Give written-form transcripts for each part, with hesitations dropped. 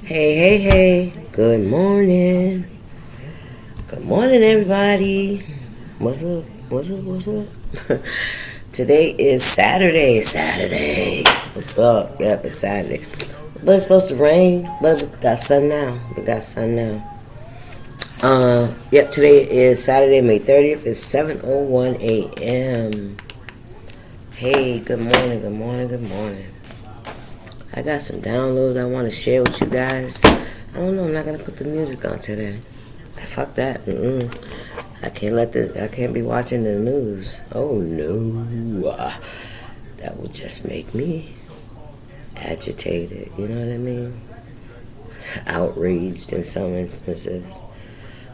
Hey. Good morning. Good morning, everybody. What's up? Today is Saturday. What's up? Yep, it's Saturday. But it's supposed to rain, but we got sun now. Yep, today is Saturday, May 30th. It's 7:01 a.m. Hey, good morning. I got some downloads I want to share with you guys. I don't know, I'm not going to put the music on today. Fuck that. I can't be watching the news. Oh no. That would just make me agitated, you know what I mean? Outraged in some instances.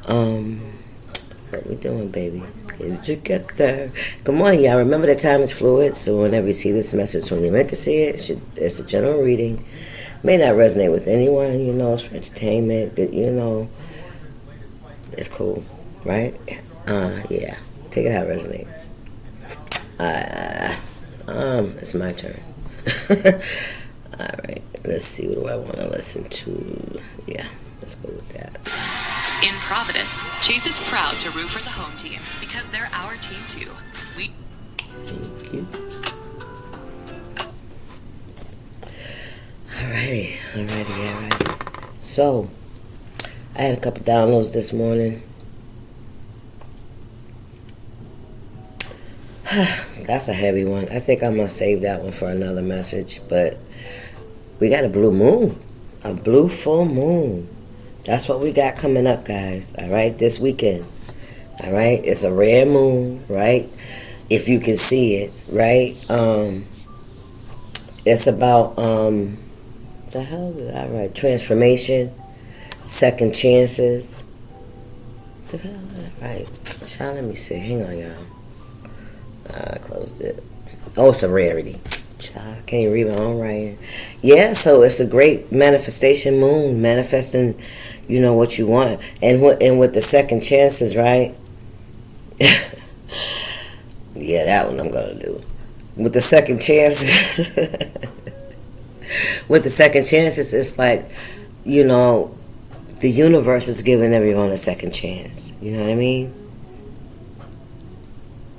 What we doing, baby? Get you get there. Good morning, y'all. Remember that time is fluid, so whenever you see this message, when you're meant to see it, it's a general reading. May not resonate with anyone, it's for entertainment. It's cool, right? Yeah. Take it how it resonates. It's my turn. All right. Let's see. What do I want to listen to? Yeah. Let's go with that. In Providence, Chase is proud to root for the home team because they're our team too. Thank you. Alrighty. So, I had a couple downloads this morning. That's a heavy one. I think I'm going to save that one for another message. But we got a blue moon. A blue full moon. That's what we got coming up, guys. All right, this weekend. All right, it's a rare moon, right? If you can see it, right? It's about the hell did I write? Transformation, second chances. The hell did I write? Child, let me see. Hang on, y'all. I closed it. Oh, it's a rarity. Child, I can't read my own writing. Yeah, so it's a great manifestation moon, manifesting, what you want. And with the second chances, right? Yeah, that one I'm going to do. With the second chances, it's like, the universe is giving everyone a second chance. You know what I mean?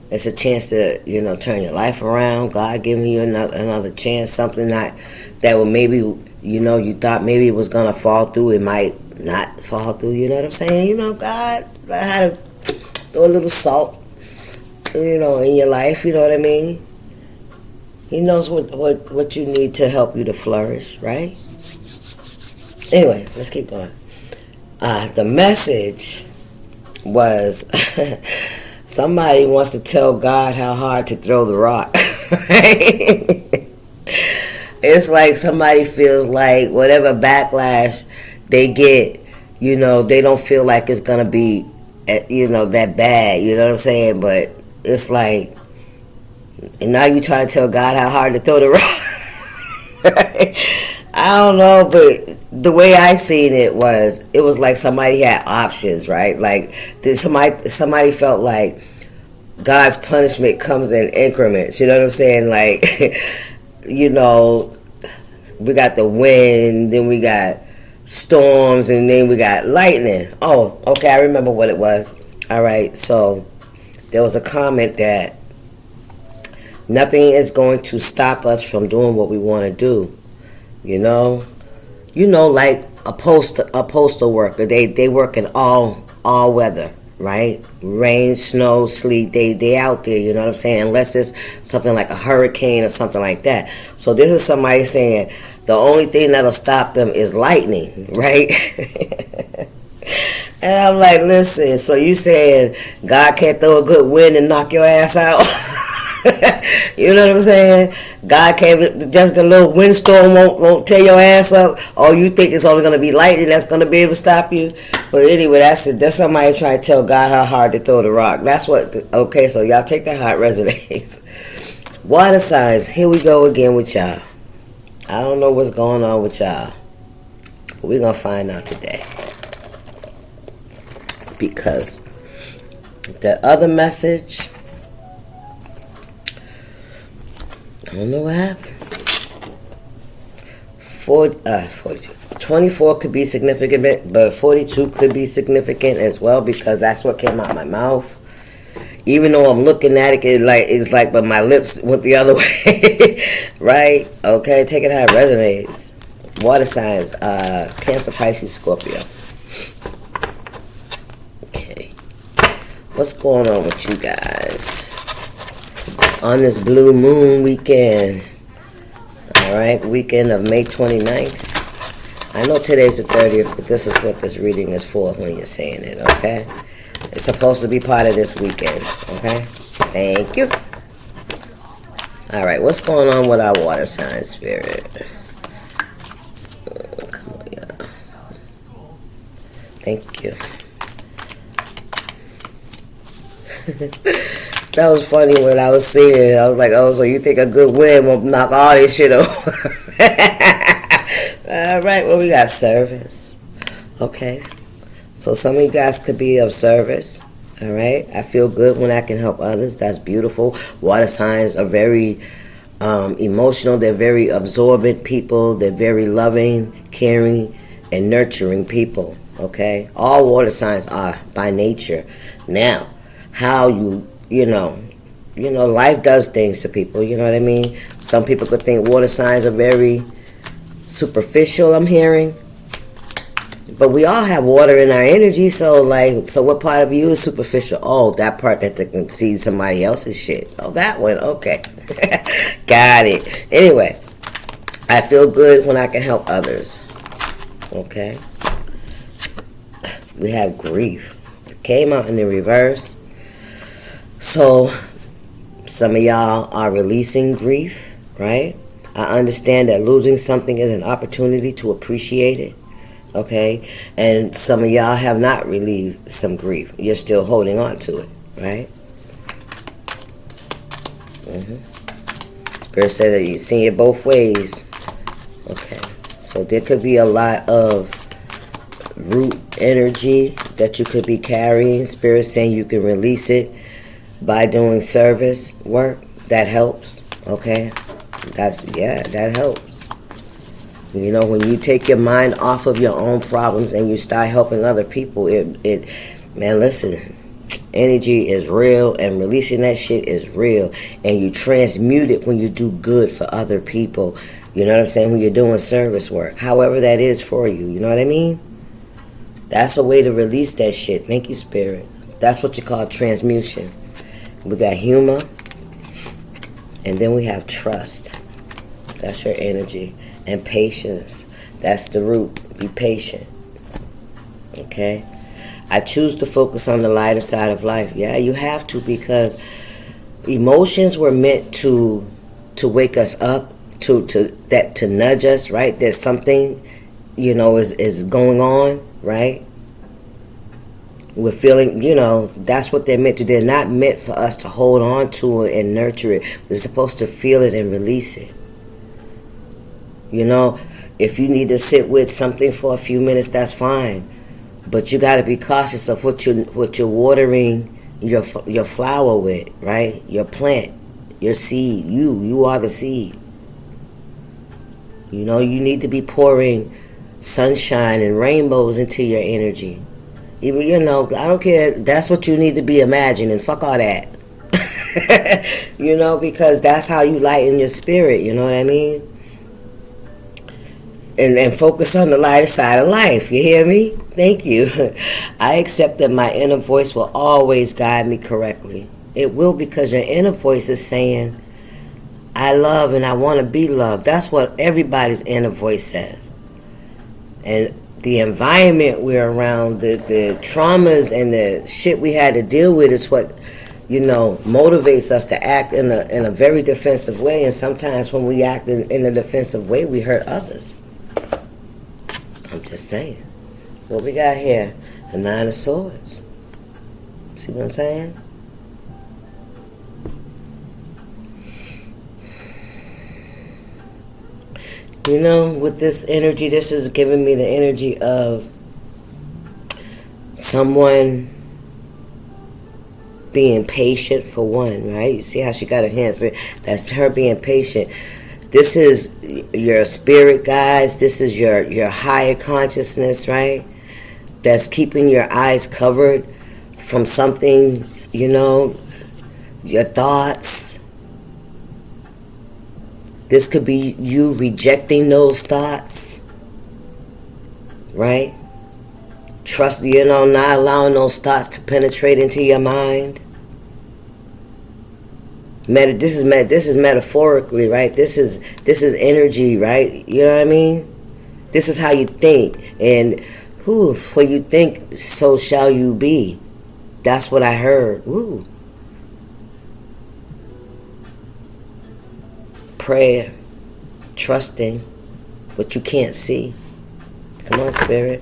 It's a chance to, turn your life around. God giving you another chance. Something that will maybe, you thought maybe it was going to fall through. It might not fall through. You know what I'm saying? God had to throw a little salt, in your life. You know what I mean? He knows what you need to help you to flourish, right? Anyway, let's keep going. The message was... Somebody wants to tell God how hard to throw the rock. It's like somebody feels like whatever backlash they get, they don't feel like it's going to be, that bad. You know what I'm saying? But it's like, and now you try to tell God how hard to throw the rock. I don't know, but the way I seen it was like somebody had options, right? Like somebody felt like God's punishment comes in increments. You know what I'm saying? Like, we got the wind, then we got storms, and then we got lightning. Oh, okay, I remember what it was. All right, so there was a comment that nothing is going to stop us from doing what we want to do. Like a postal worker, they work in all weather, right? Rain, snow, sleet, they out there, you know what I'm saying? Unless it's something like a hurricane or something like that. So this is somebody saying the only thing that'll stop them is lightning, right? And I'm like, listen, so you saying God can't throw a good wind and knock your ass out? You know what I'm saying? God can't, just a little windstorm won't tear your ass up. Or you think it's only going to be lightning that's going to be able to stop you? But anyway, that's it. That's somebody trying to tell God how hard to throw the rock. That's what, okay, so y'all take that how it resonates. Water signs, here we go again with y'all. I don't know what's going on with y'all. But we're going to find out today. Because the other message... I don't know what happened. 42. 24 could be significant, but 42 could be significant as well, because that's what came out of my mouth. Even though I'm looking at it, it's like, but my lips went the other way, right? Okay, take it how it resonates. Water signs, Cancer, Pisces, Scorpio. Okay, what's going on with you guys on this blue moon weekend? All right, weekend of May 29th. I know today's the 30th, but this is what this reading is for when you're saying it, okay? It's supposed to be part of this weekend, okay? Thank you. All right, what's going on with our water sign spirit? Come on, y'all. Thank you. That was funny when I was seeing it. I was like, oh, so you think a good wind will knock all this shit over? All right, well, we got service. Okay. So some of you guys could be of service. All right. I feel good when I can help others. That's beautiful. Water signs are very emotional. They're very absorbent people. They're very loving, caring, and nurturing people. Okay. All water signs are by nature. Now, how you know, life does things to people. You know what I mean? Some people could think water signs are very superficial, I'm hearing. But we all have water in our energy, so what part of you is superficial? Oh, that part that they can see somebody else's shit. Oh, that one, okay. Got it. Anyway, I feel good when I can help others. Okay. We have grief. It came out in the reverse. So, some of y'all are releasing grief, right? I understand that losing something is an opportunity to appreciate it. Okay, and some of y'all have not relieved some grief. You're still holding on to it, right? Spirit said that you've seen it both ways. Okay, so there could be a lot of root energy that you could be carrying. Spirit saying you can release it by doing service work. That helps. Okay, that helps. You know, when you take your mind off of your own problems and you start helping other people, man, listen, energy is real, and releasing that shit is real, and you transmute it when you do good for other people. You know what I'm saying? When you're doing service work, however that is for you. You know what I mean? That's a way to release that shit. Thank you, Spirit. That's what you call transmutation. We got humor, and then we have trust. That's your energy. And patience. That's the root. Be patient. Okay? I choose to focus on the lighter side of life. Yeah, you have to, because emotions were meant to wake us up, to nudge us, right? There's something, is going on, right? We're feeling, that's what they're meant to. They're not meant for us to hold on to it and nurture it. We're supposed to feel it and release it. If you need to sit with something for a few minutes, that's fine. But you got to be cautious of what you're watering your flower with, right? Your plant, your seed. You are the seed. You need to be pouring sunshine and rainbows into your energy. Even, I don't care. That's what you need to be imagining. Fuck all that. Because that's how you lighten your spirit. You know what I mean? And focus on the lighter side of life. You hear me? Thank you. I accept that my inner voice will always guide me correctly. It will, because your inner voice is saying, I love and I want to be loved. That's what everybody's inner voice says. And the environment we're around, the traumas and the shit we had to deal with is what, motivates us to act in a very defensive way. And sometimes when we act in a defensive way, we hurt others. I'm just saying. What we got here? The Nine of Swords. See what I'm saying? With this energy, this is giving me the energy of someone being patient, for one, right? You see how she got her hands? So that's her being patient. This is your spirit guides. This is your higher consciousness, right? That's keeping your eyes covered from something, your thoughts. This could be you rejecting those thoughts, right? Trust, not allowing those thoughts to penetrate into your mind. This is metaphorically, right? This is energy, right? You know what I mean? This is how you think, and what you think, so shall you be. That's what I heard. Woo. Prayer, trusting what you can't see. Come on, spirit.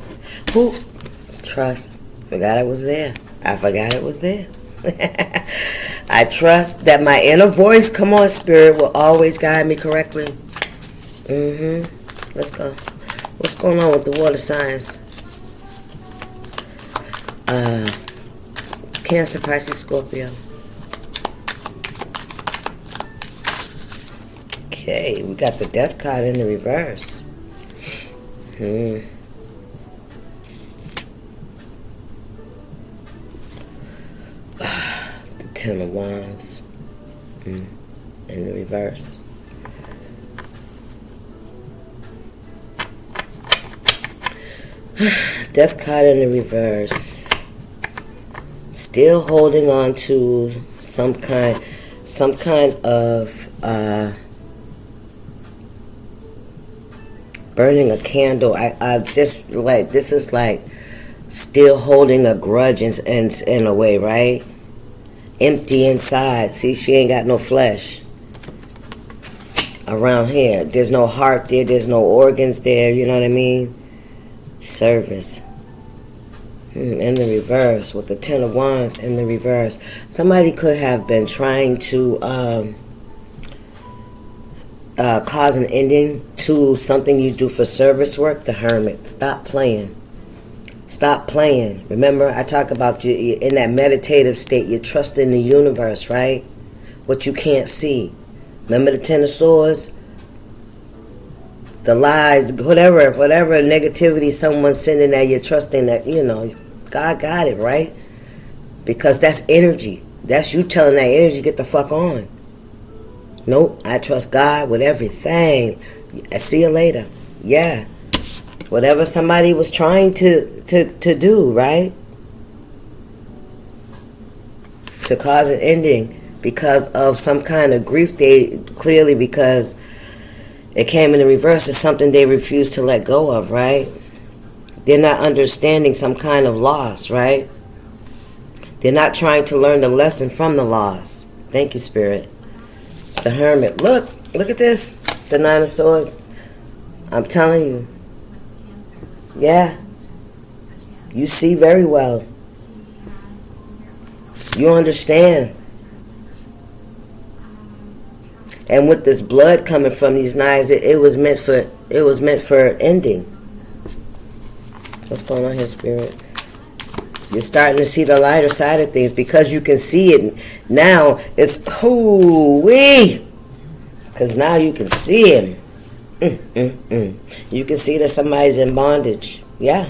Trust. Forgot it was there. I forgot it was there. I trust that my inner voice, come on, spirit, will always guide me correctly. Let's go. What's going on with the water signs? Cancer, Pisces, Scorpio. Okay, we got the death card in the reverse. The Ten of Wands in the reverse. Death card in the reverse. Still holding on to some kind of burning a candle. I just like, this is like still holding a grudge in a way, right? Empty inside. See, she ain't got no flesh around here. There's no heart there. There's no organs there. You know what I mean? Service. In the reverse, with the Ten of Wands in the reverse. Somebody could have been trying to cause an ending to something you do for service work. The Hermit. Stop playing. Stop playing. Remember, I talk about you in that meditative state. You're trusting the universe, right? What you can't see. Remember the Ten of Swords? The lies, whatever negativity someone's sending at you, trusting that, God got it, right? Because that's energy. That's you telling that energy, get the fuck on. Nope, I trust God with everything. I see you later. Yeah. Whatever somebody was trying to do, right? To cause an ending because of some kind of grief, because it came in the reverse, is something they refuse to let go of, right? They're not understanding some kind of loss, right? They're not trying to learn the lesson from the loss. Thank you, Spirit. The Hermit. Look at this. The Nine of Swords. I'm telling you. Yeah. You see very well. You understand. And with this blood coming from these knives, it was meant for ending. What's going on here, Spirit? You're starting to see the lighter side of things because you can see it now. It's hoo-wee, because now you can see him. You can see that somebody's in bondage. Yeah.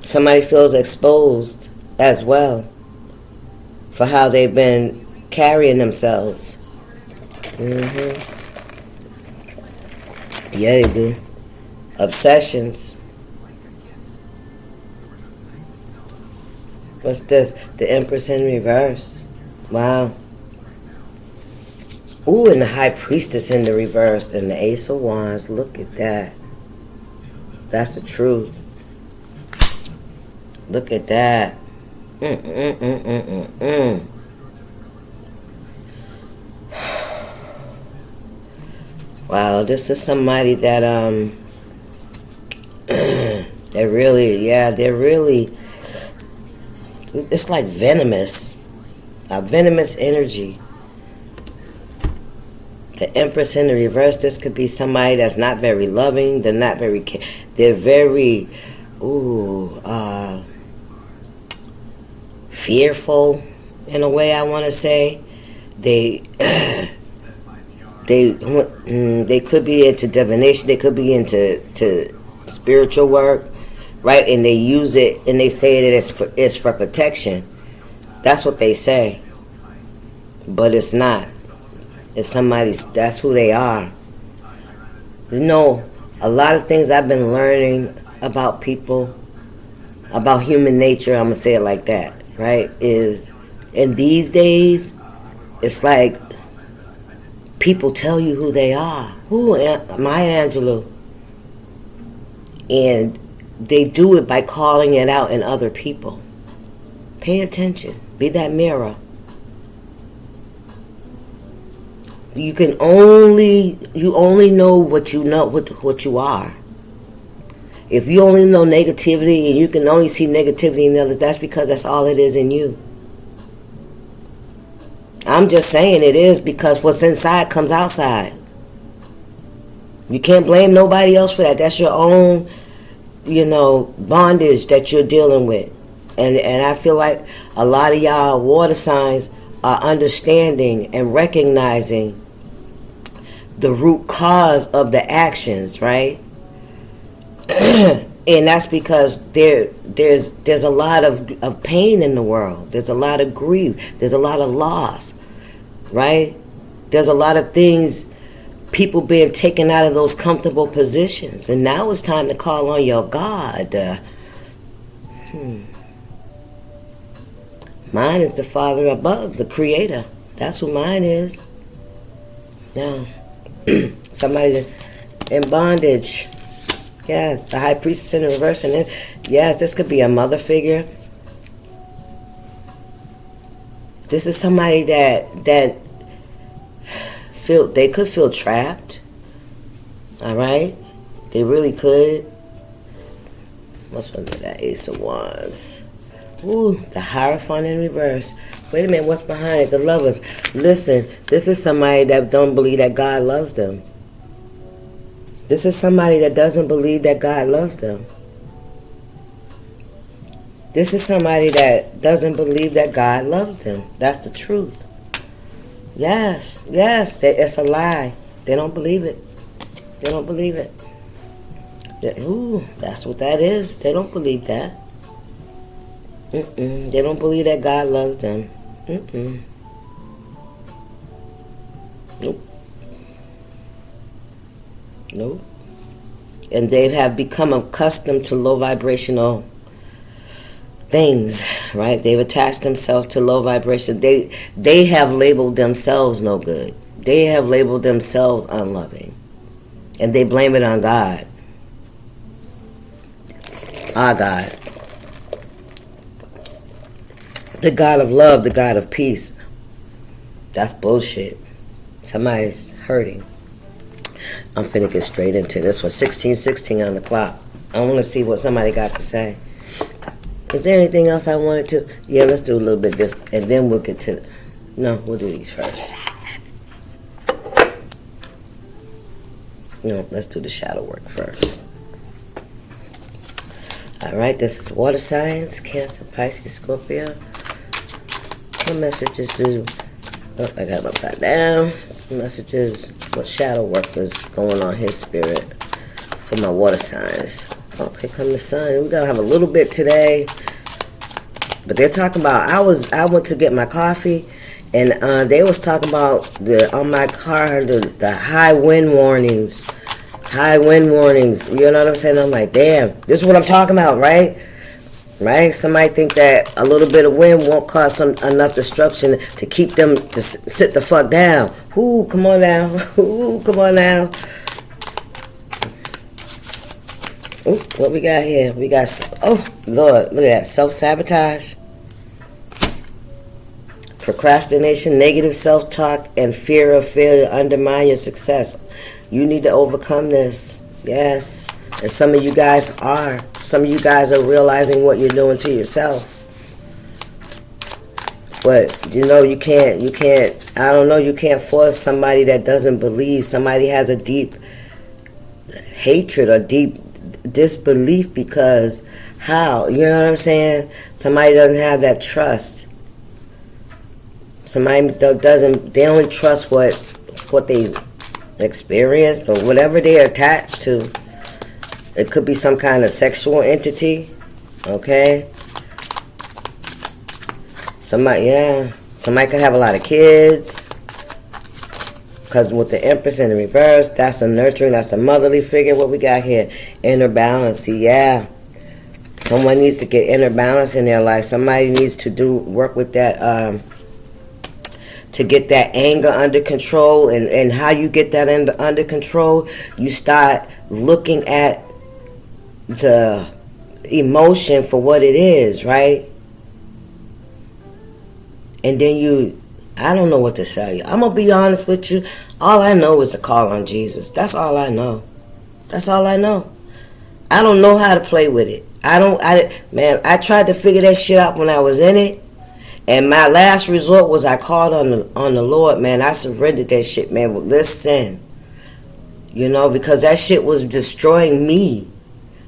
Somebody feels exposed as well for how they've been carrying themselves. Yeah, they do. Obsessions. What's this? The Empress in reverse. Wow. Ooh, and the High Priestess in the reverse. And the Ace of Wands. Look at that. That's the truth. Look at that. Wow, this is somebody that they're really, it's like venomous. A venomous energy. The Empress in the reverse, this could be somebody that's not very loving. They're not very, they're very, fearful. in a way, I want to say. They they could be into divination. They could be into spiritual work, right? And they use it and they say that it's for protection. That's what they say, but it's not. It's somebody's. That's who they are. You know, a lot of things I've been learning about people, about human nature. I'm gonna say it like that, right? Is in these days, it's like people tell you who they are. Who Maya Angelou, and they do it by calling it out in other people. Pay attention. Be that mirror. You only know what you know, what you are. If you only know negativity and you can only see negativity in others, that's because that's all it is in you. I'm just saying it is, because what's inside comes outside. You can't blame nobody else for that. That's your own, bondage that you're dealing with. And I feel like a lot of y'all water signs are understanding and recognizing the root cause of the actions, right? And that's because there's a lot of pain in the world. There's a lot of grief. There's a lot of loss, right? There's a lot of things, people being taken out of those comfortable positions. And now it's time to call on your God. Mine is the Father above, the Creator. That's who mine is. Now, somebody in bondage. Yes, the High Priestess in the reverse. And then, yes, this could be a mother figure. This is somebody that they could feel trapped. All right? They really could. What's under that Ace of Wands? Ooh, the Hierophant in reverse. Wait a minute, what's behind it? The Lovers. Listen, this is somebody that don't believe that God loves them. This is somebody that doesn't believe that God loves them. This is somebody that doesn't believe that God loves them. That's the truth. Yes, it's a lie. They don't believe it. They don't believe it. Ooh, that's what that is. They don't believe that. They don't believe that God loves them. Nope. And they have become accustomed to low vibrational things, right? They've attached themselves to low vibration. They have labeled themselves no good. They have labeled themselves unloving. And they blame it on God. Our God. The God of love, the God of peace. That's bullshit. Somebody's hurting. I'm finna get straight into this one. 16:16 on the clock. I want to see what somebody got to say. Is there anything else I wanted to? Yeah, let's do a little bit of this, and then we'll get to... No, we'll do these first. No, let's do the shadow work first. Alright, this is water signs, Cancer, Pisces, Scorpio. What messages do... Oh, I got them upside down. Messages, what shadow work is going on his spirit for my water signs. Oh, here come the sun. We're going to have a little bit today. But they're talking about... I went to get my coffee, and they was talking about on my car, the high wind warnings. High wind warnings. You know what I'm saying? I'm like, damn, this is what I'm talking about, right? Right? Somebody think that a little bit of wind won't cause enough destruction to keep them to sit the fuck down. Ooh, come on now. Ooh, come on now. Ooh, what we got here? We got, oh, Lord, look at that. Self-sabotage. Procrastination, negative self-talk, and fear of failure undermine your success. You need to overcome this. Yes. And some of you guys are. Some of you guys are realizing what you're doing to yourself. But, you can't, I don't know, you can't force somebody that doesn't believe. Somebody has a deep hatred or deep disbelief because how? You know what I'm saying? Somebody doesn't have that trust. Somebody they only trust what they experienced or whatever they're attached to. It could be some kind of sexual entity, okay? Somebody could have a lot of kids. Because with the Empress in the reverse, that's a nurturing, that's a motherly figure. What we got here? Inner balance. See, yeah. Someone needs to get inner balance in their life. Somebody needs to work with that, to get that anger under control. And how you get that under control, you start looking at the emotion for what it is, right? And then I don't know what to tell you. I'm going to be honest with you. All I know is to call on Jesus. That's all I know. That's all I know. I don't know how to play with it. I tried to figure that shit out when I was in it. And my last resort was I called on the Lord, man. I surrendered that shit, man. But listen, because that shit was destroying me.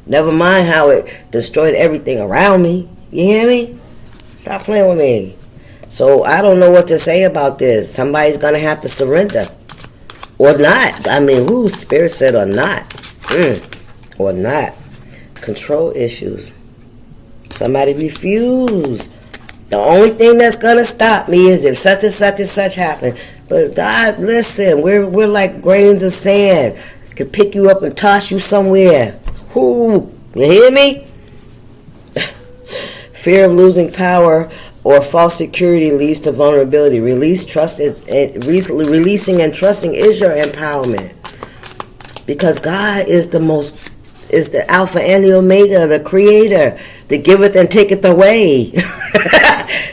Never mind how it destroyed everything around me. You hear me? Stop playing with me. So I don't know what to say about this. Somebody's going to have to surrender. Or not. I mean, Spirit said or not. Or not. Control issues. Somebody refuse. The only thing that's going to stop me is if such and such and such happen. But God, listen, we're like grains of sand. Can pick you up and toss you somewhere. You hear me? Fear of losing power or false security leads to vulnerability. Releasing and trusting is your empowerment. Because God is the Alpha and the Omega, the Creator, the giveth and taketh away.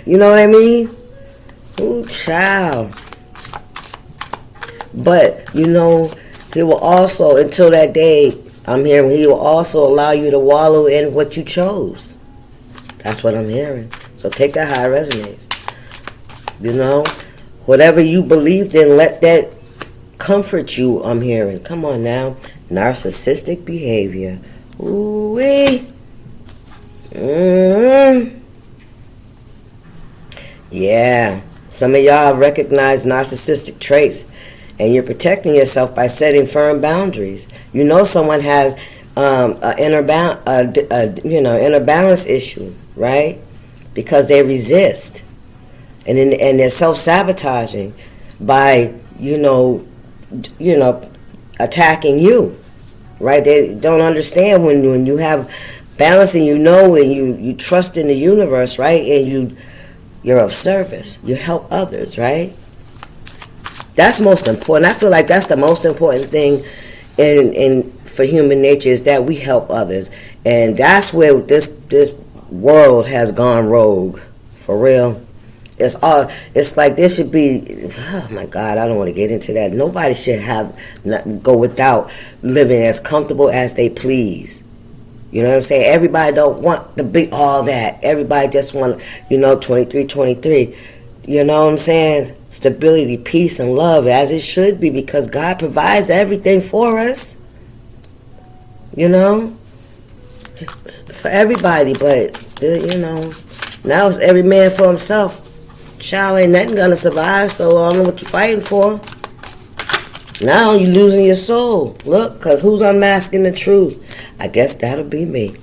You know what I mean? Ooh, child. But, He will also, until that day, I'm hearing, He will also allow you to wallow in what you chose. That's what I'm hearing. So take that how it resonates. Whatever you believed in, let that comfort you, I'm hearing. Come on now. Narcissistic behavior. Ooh-wee. Yeah. Some of y'all recognize narcissistic traits, and you're protecting yourself by setting firm boundaries. Someone has an inner balance issue, right? Because they resist, and they're self-sabotaging by attacking you, right? They don't understand when you have balance and and you trust in the universe, right? And you're of service. You help others, right? That's most important. I feel like that's the most important thing for human nature is that we help others, and that's where this world has gone rogue, for real. It's like there should be, oh my God, I don't want to get into that. Nobody should go without living as comfortable as they please. You know what I'm saying? Everybody don't want to be all that. Everybody just want, 23. You know what I'm saying? Stability, peace, and love, as it should be, because God provides everything for us. For everybody, but now it's every man for himself. Child, ain't nothing gonna survive, so I don't know what you're fighting for. Now you're losing your soul. Look, because who's unmasking the truth? I guess that'll be me.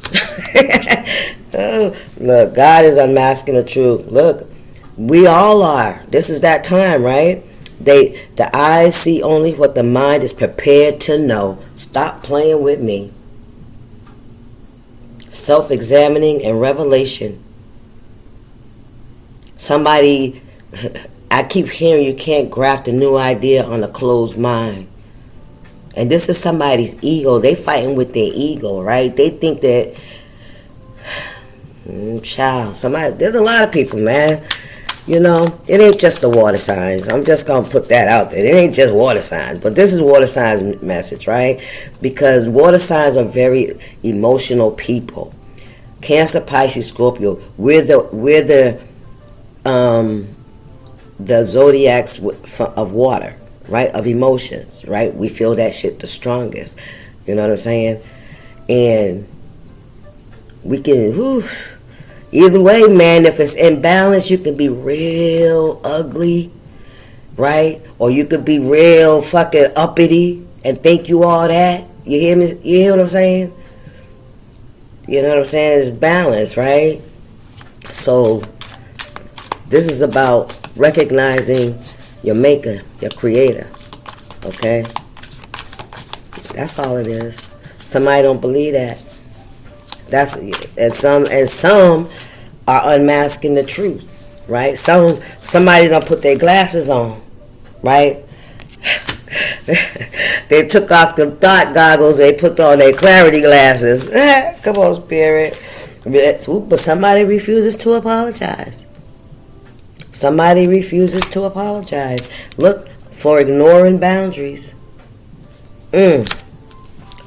Oh, look, God is unmasking the truth. Look, we all are. This is that time, right? The eyes see only what the mind is prepared to know. Stop playing with me. Self-examining and revelation. Somebody, I keep hearing you can't graft a new idea on a closed mind. And this is somebody's ego. They fighting with their ego, right? They think that, there's a lot of people, man. It ain't just the water signs. I'm just going to put that out there. It ain't just water signs. But this is water signs message, right? Because water signs are very emotional people. Cancer, Pisces, Scorpio. We're the zodiacs of water, right? Of emotions, right? We feel that shit the strongest. You know what I'm saying? And we can, Either way, man, if it's imbalanced, you can be real ugly, right? Or you could be real fucking uppity and think you all that. You hear me? You hear what I'm saying? You know what I'm saying? It's balance, right? So this is about recognizing your maker, your creator. Okay? That's all it is. Somebody don't believe that. And some are unmasking the truth, right? Somebody don't put their glasses on, right? They took off the thought goggles, they put on their clarity glasses. Come on, spirit. But somebody refuses to apologize. Somebody refuses to apologize. Look, for ignoring boundaries.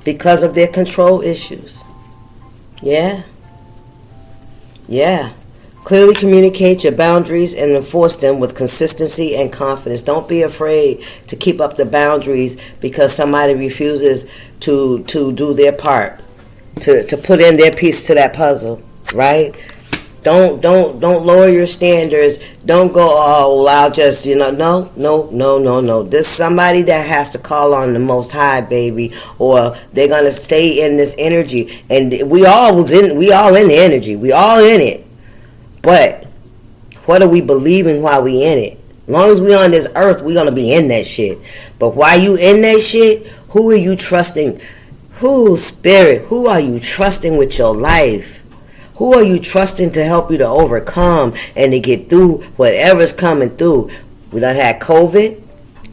Because of their control issues. Yeah. Clearly communicate your boundaries and enforce them with consistency and confidence. Don't be afraid to keep up the boundaries because somebody refuses to do their part, to put in their piece to that puzzle, right? Don't lower your standards. Don't go, oh, well, I'll just, no. There's somebody that has to call on the Most High, baby, or they're gonna stay in this energy. And we all in the energy. We all in it. But what are we believing while we in it? As long as we on this earth, we gonna be in that shit. But while you in that shit, who are you trusting? Who, spirit? Who are you trusting with your life? Who are you trusting to help you to overcome and to get through whatever's coming through? We done had COVID.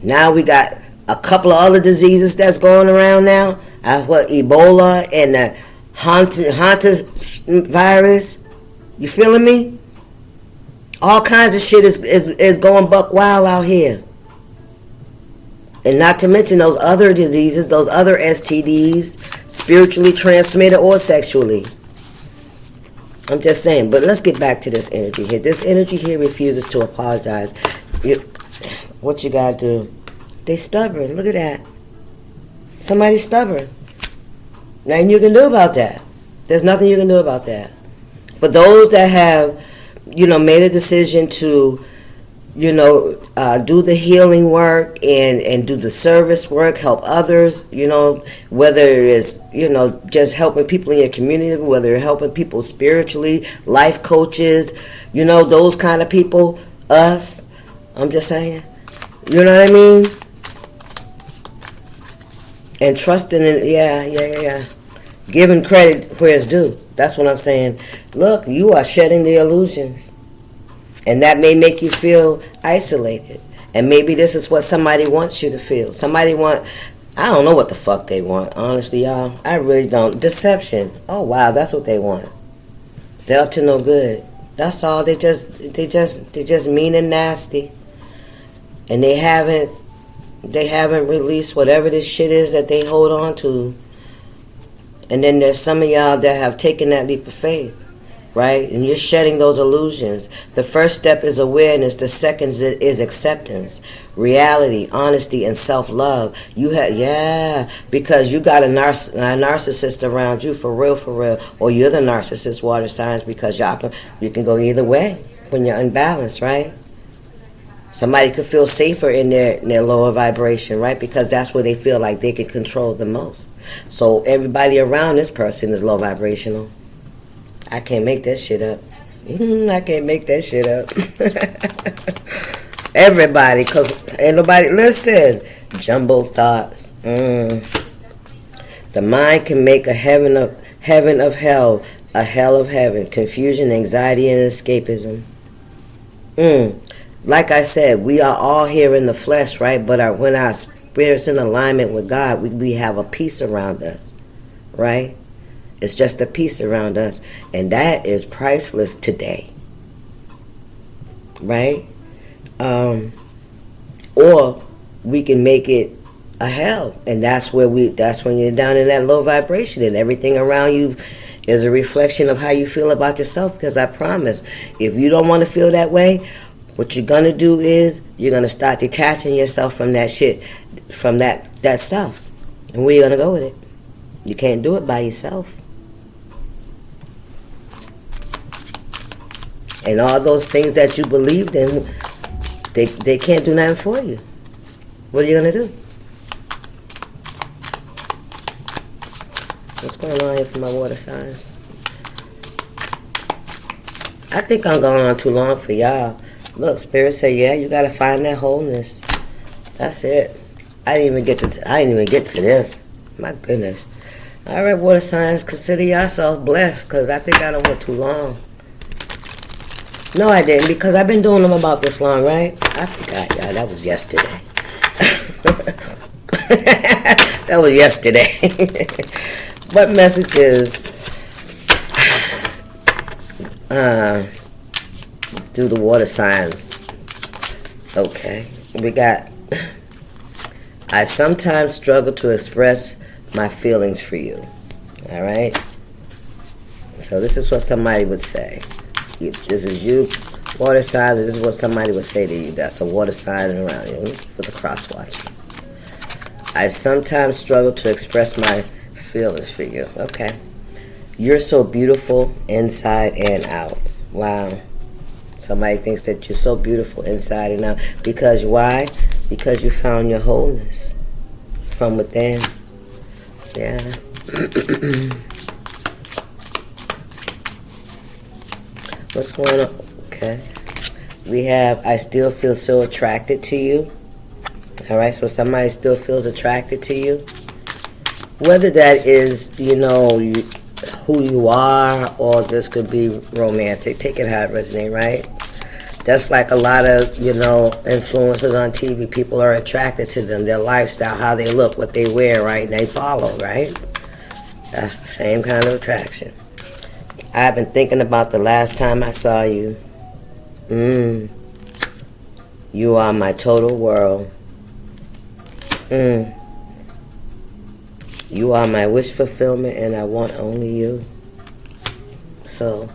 Now we got a couple of other diseases that's going around now. Ebola and the Hanta virus. You feeling me? All kinds of shit is going buck wild out here. And not to mention those other diseases, those other STDs, spiritually transmitted or sexually. I'm just saying, but let's get back to this energy here. This energy here refuses to apologize. What you gotta do? They stubborn. Look at that. Somebody's stubborn. Nothing you can do about that. There's nothing you can do about that. For those that have, made a decision to, do the healing work and do the service work, help others, whether it's, just helping people in your community, whether you're helping people spiritually, life coaches, those kind of people, us, I'm just saying, you know what I mean? And trusting in, yeah. Giving credit where it's due. That's what I'm saying. Look, you are shedding the illusions. And that may make you feel isolated. And maybe this is what somebody wants you to feel. I don't know what the fuck they want, honestly, y'all. I really don't. Deception. Oh, wow, that's what they want. They're up to no good. That's all. They just mean and nasty. And they haven't released whatever this shit is that they hold on to. And then there's some of y'all that have taken that leap of faith. Right? And you're shedding those illusions. The first step is awareness. The second is acceptance, reality, honesty, and self-love. Because you got a narcissist around you for real, or you're the narcissist, water signs, because you can go either way when you're unbalanced, right? Somebody could feel safer in their lower vibration, right? Because that's where they feel like they can control the most. So everybody around this person is low vibrational. I can't make that shit up. I can't make that shit up. Everybody, because ain't nobody, listen, jumbo thoughts. The mind can make a heaven of hell, a hell of heaven. Confusion, anxiety, and escapism. Like I said, we are all here in the flesh, right? But when our spirit's in alignment with God, we have a peace around us, right? It's just a peace around us. And that is priceless today. Right? Or we can make it a hell. And that's when you're down in that low vibration and everything around you is a reflection of how you feel about yourself. Because I promise, if you don't want to feel that way, what you're going to do is you're going to start detaching yourself from that shit, from that stuff. And where you going to go with it? You can't do it by yourself. And all those things that you believed in, they can't do nothing for you. What are you going to do? What's going on here for my water signs? I think I'm going on too long for y'all. Look, Spirit said, yeah, you got to find that wholeness. That's it. I didn't even get to this. My goodness. All right, water signs, consider yourself blessed, because I think I done went too long. No, I didn't, because I've been doing them about this long, right? I forgot, y'all. That was yesterday. That was yesterday. What messages do the water signs? Okay, we got, I sometimes struggle to express my feelings for you. All right? So this is what somebody would say. This is you, water signs, and this is what somebody would say to you. That's a water sign around you with a cross watching. I sometimes struggle to express my feelings for you. Okay. You're so beautiful inside and out. Wow. Somebody thinks that you're so beautiful inside and out. Because why? Because you found your wholeness from within. Yeah. What's going on? Okay. We have, I still feel so attracted to you. All right, so somebody still feels attracted to you. Whether that is, who you are, or this could be romantic. Take it how it resonates, right? Just like a lot of, influencers on TV, people are attracted to them, their lifestyle, how they look, what they wear, right? And they follow, right? That's the same kind of attraction. I've been thinking about the last time I saw you. You are my total world. You are my wish fulfillment, and I want only you. So,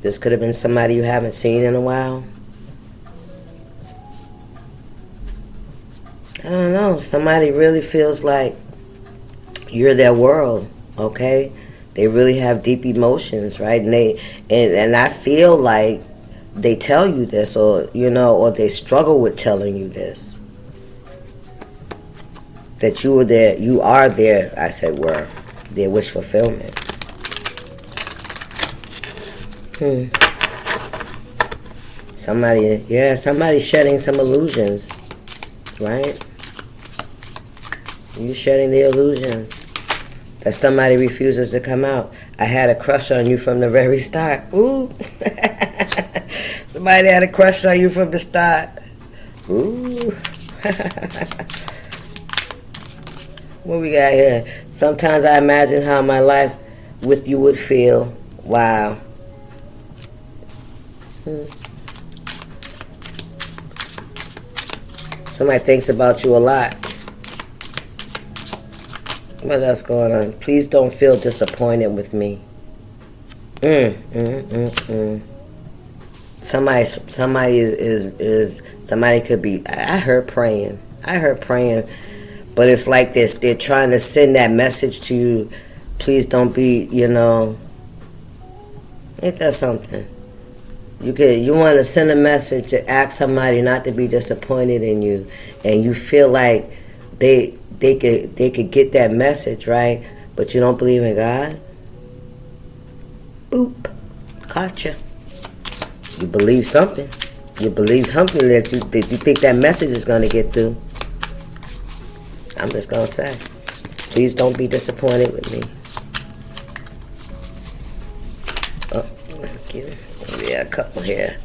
this could have been somebody you haven't seen in a while. I don't know. Somebody really feels like you're their world, okay? They really have deep emotions, right? And I feel like they tell you this, or they struggle with telling you this. That you are their, I said were, their wish fulfillment. Somebody's shedding some illusions, right? You're shedding the illusions. That somebody refuses to come out. I had a crush on you from the very start. Ooh. Somebody had a crush on you from the start. Ooh. What we got here? Sometimes I imagine how my life with you would feel. Wow. Somebody thinks about you a lot. What else going on? Please don't feel disappointed with me. Somebody could be. I heard praying. But it's like this. They're trying to send that message to you. Please don't be, ain't that something? You want to send a message to ask somebody not to be disappointed in you, and you feel like they could get that message, right? But you don't believe in God. Boop, gotcha. You believe something. You believe something that you think that message is going to get through. I'm just going to say, please don't be disappointed with me. Oh, thank you. Yeah, a couple here.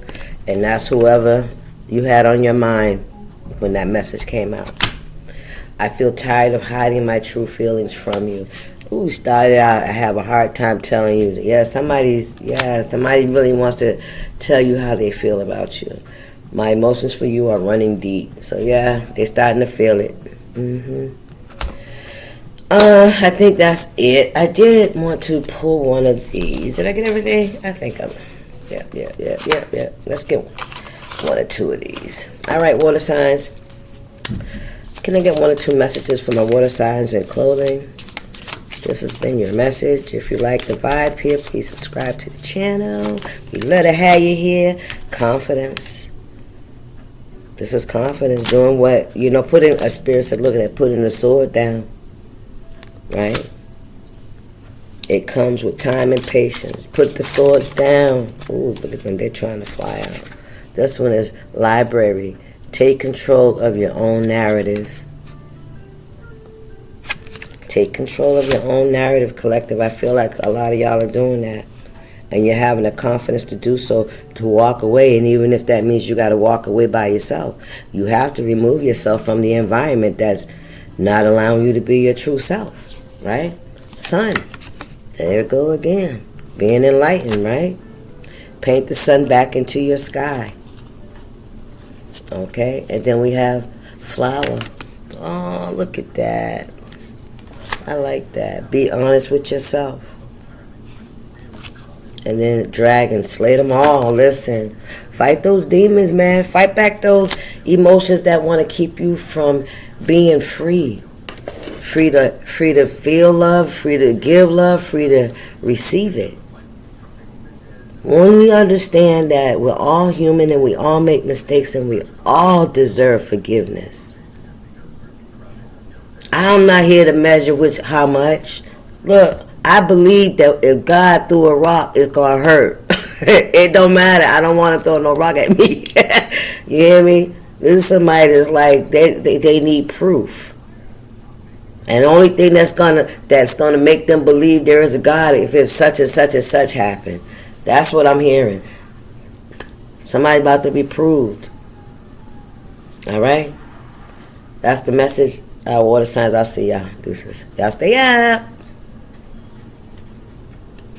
And that's whoever you had on your mind when that message came out. I feel tired of hiding my true feelings from you. Ooh, started out, I have a hard time telling you. Somebody really wants to tell you how they feel about you. My emotions for you are running deep. So they're starting to feel it. I think that's it. I did want to pull one of these. Did I get everything? I think I'm. Yeah. Let's get one or two of these. All right, water signs. Can I get one or two messages for my water signs and clothing? This has been your message. If you like the vibe here, please subscribe to the channel. We love to have you here. Confidence. This is confidence. Doing what, putting, a spirit said, look at that, putting the sword down. Right? It comes with time and patience. Put the swords down. Ooh, look at them. They're trying to fly out. This one is library. Take control of your own narrative. Take control of your own narrative, collective. I feel like a lot of y'all are doing that. And you're having the confidence to do so, to walk away. And even if that means you got to walk away by yourself, you have to remove yourself from the environment that's not allowing you to be your true self. Right? Sun. There you go again. Being enlightened, right? Paint the sun back into your sky. Okay? And then we have flower. Oh, look at that. I like that. Be honest with yourself. And then dragon, slay them all. Listen, fight those demons, man. Fight back those emotions that want to keep you from being free. Free to feel love, free to give love, free to receive it. When we understand that we're all human and we all make mistakes and we all deserve forgiveness. I'm not here to measure how much. Look, I believe that if God threw a rock, it's going to hurt. It don't matter. I don't want to throw no rock at me. You hear me? This is somebody that's like, they need proof. And the only thing that's gonna make them believe there is a God if such and such and such happened. That's what I'm hearing. Somebody's about to be proved. All right? That's the message. Water signs, I'll see y'all. Deuces. Y'all stay up.